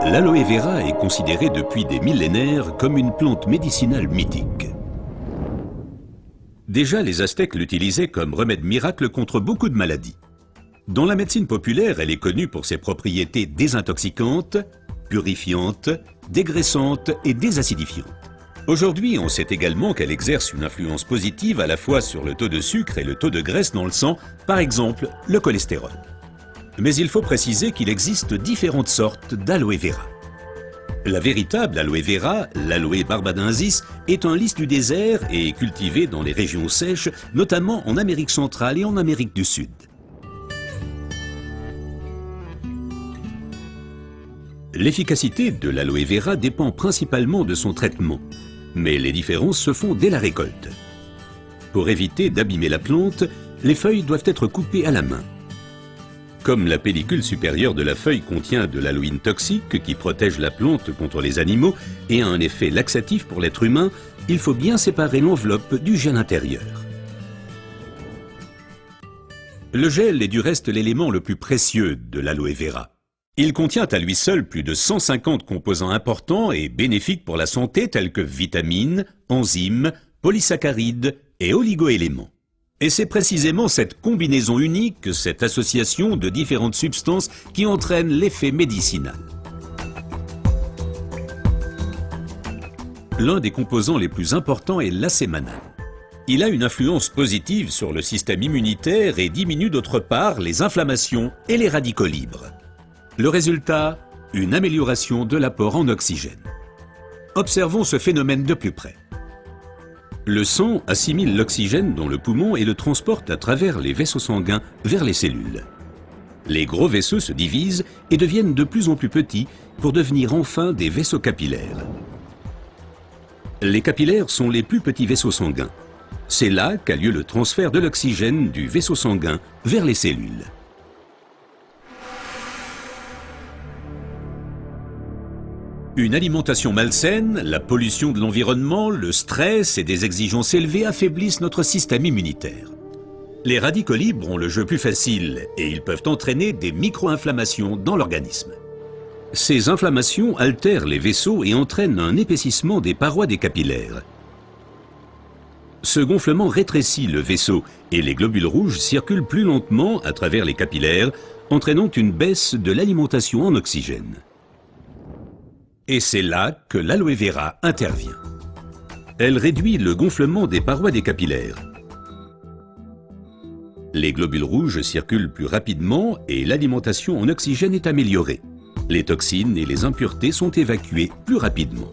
L'aloe vera est considérée depuis des millénaires comme une plante médicinale mythique. Déjà, les Aztèques l'utilisaient comme remède miracle contre beaucoup de maladies. Dans la médecine populaire, elle est connue pour ses propriétés désintoxicantes, purifiantes, dégraissantes et désacidifiantes. Aujourd'hui, on sait également qu'elle exerce une influence positive à la fois sur le taux de sucre et le taux de graisse dans le sang, par exemple le cholestérol. Mais il faut préciser qu'il existe différentes sortes d'aloe vera. La véritable aloe vera, l'aloe barbadensis, est un lys du désert et est cultivée dans les régions sèches, notamment en Amérique centrale et en Amérique du Sud. L'efficacité de l'aloe vera dépend principalement de son traitement, mais les différences se font dès la récolte. Pour éviter d'abîmer la plante, les feuilles doivent être coupées à la main. Comme la pellicule supérieure de la feuille contient de l'aloïne toxique qui protège la plante contre les animaux et a un effet laxatif pour l'être humain, il faut bien séparer l'enveloppe du gel intérieur. Le gel est du reste l'élément le plus précieux de l'aloe vera. Il contient à lui seul plus de 150 composants importants et bénéfiques pour la santé tels que vitamines, enzymes, polysaccharides et oligoéléments. Et c'est précisément cette combinaison unique, cette association de différentes substances qui entraîne l'effet médicinal. L'un des composants les plus importants est l'acémanal. Il a une influence positive sur le système immunitaire et diminue d'autre part les inflammations et les radicaux libres. Le résultat, une amélioration de l'apport en oxygène. Observons ce phénomène de plus près. Le sang assimile l'oxygène dans le poumon et le transporte à travers les vaisseaux sanguins vers les cellules. Les gros vaisseaux se divisent et deviennent de plus en plus petits pour devenir enfin des vaisseaux capillaires. Les capillaires sont les plus petits vaisseaux sanguins. C'est là qu'a lieu le transfert de l'oxygène du vaisseau sanguin vers les cellules. Une alimentation malsaine, la pollution de l'environnement, le stress et des exigences élevées affaiblissent notre système immunitaire. Les radicaux libres ont le jeu plus facile et ils peuvent entraîner des micro-inflammations dans l'organisme. Ces inflammations altèrent les vaisseaux et entraînent un épaississement des parois des capillaires. Ce gonflement rétrécit le vaisseau et les globules rouges circulent plus lentement à travers les capillaires, entraînant une baisse de l'alimentation en oxygène. Et c'est là que l'aloe vera intervient. Elle réduit le gonflement des parois des capillaires. Les globules rouges circulent plus rapidement et l'alimentation en oxygène est améliorée. Les toxines et les impuretés sont évacuées plus rapidement.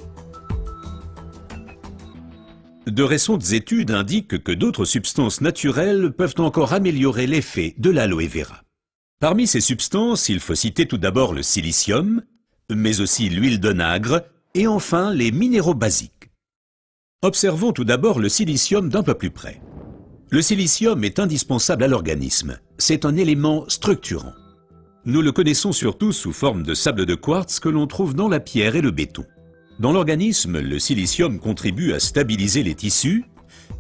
De récentes études indiquent que d'autres substances naturelles peuvent encore améliorer l'effet de l'aloe vera. Parmi ces substances, il faut citer tout d'abord le silicium, mais aussi l'huile d'onagre et enfin les minéraux basiques. Observons tout d'abord le silicium d'un peu plus près. Le silicium est indispensable à l'organisme. C'est un élément structurant. Nous le connaissons surtout sous forme de sable de quartz que l'on trouve dans la pierre et le béton. Dans l'organisme, le silicium contribue à stabiliser les tissus,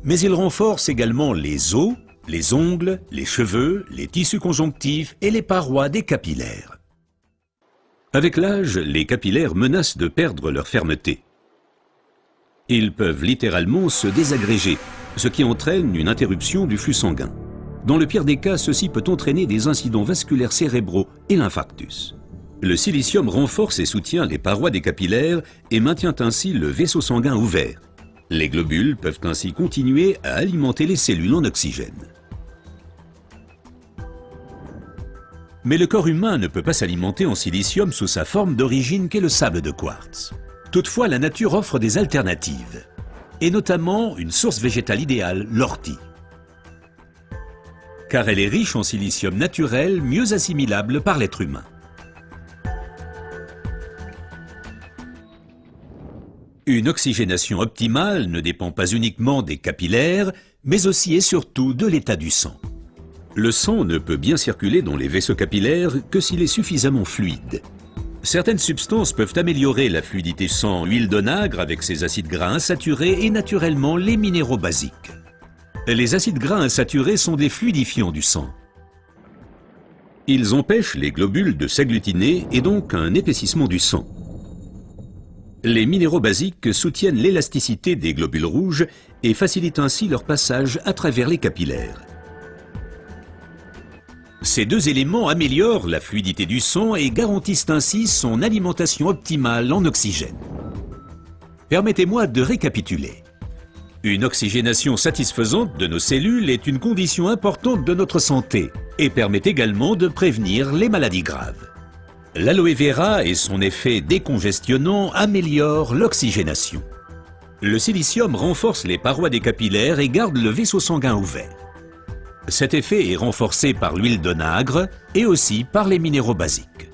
mais il renforce également les os, les ongles, les cheveux, les tissus conjonctifs et les parois des capillaires. Avec l'âge, les capillaires menacent de perdre leur fermeté. Ils peuvent littéralement se désagréger, ce qui entraîne une interruption du flux sanguin. Dans le pire des cas, ceci peut entraîner des incidents vasculaires cérébraux et l'infarctus. Le silicium renforce et soutient les parois des capillaires et maintient ainsi le vaisseau sanguin ouvert. Les globules peuvent ainsi continuer à alimenter les cellules en oxygène. Mais le corps humain ne peut pas s'alimenter en silicium sous sa forme d'origine qu'est le sable de quartz. Toutefois, la nature offre des alternatives, et notamment une source végétale idéale, l'ortie. Car elle est riche en silicium naturel, mieux assimilable par l'être humain. Une oxygénation optimale ne dépend pas uniquement des capillaires, mais aussi et surtout de l'état du sang. Le sang ne peut bien circuler dans les vaisseaux capillaires que s'il est suffisamment fluide. Certaines substances peuvent améliorer la fluidité sang, huile d'onagre avec ses acides gras insaturés et naturellement les minéraux basiques. Les acides gras insaturés sont des fluidifiants du sang. Ils empêchent les globules de s'agglutiner et donc un épaississement du sang. Les minéraux basiques soutiennent l'élasticité des globules rouges et facilitent ainsi leur passage à travers les capillaires. Ces deux éléments améliorent la fluidité du sang et garantissent ainsi son alimentation optimale en oxygène. Permettez-moi de récapituler. Une oxygénation satisfaisante de nos cellules est une condition importante de notre santé et permet également de prévenir les maladies graves. L'aloe vera et son effet décongestionnant améliorent l'oxygénation. Le silicium renforce les parois des capillaires et garde le vaisseau sanguin ouvert. Cet effet est renforcé par l'huile d'onagre et aussi par les minéraux basiques.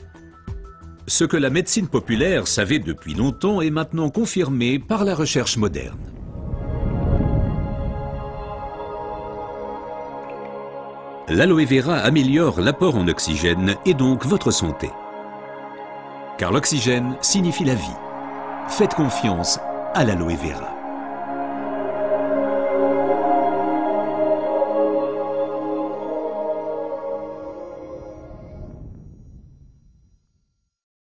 Ce que la médecine populaire savait depuis longtemps est maintenant confirmé par la recherche moderne. L'aloe vera améliore l'apport en oxygène et donc votre santé. Car l'oxygène signifie la vie. Faites confiance à l'aloe vera.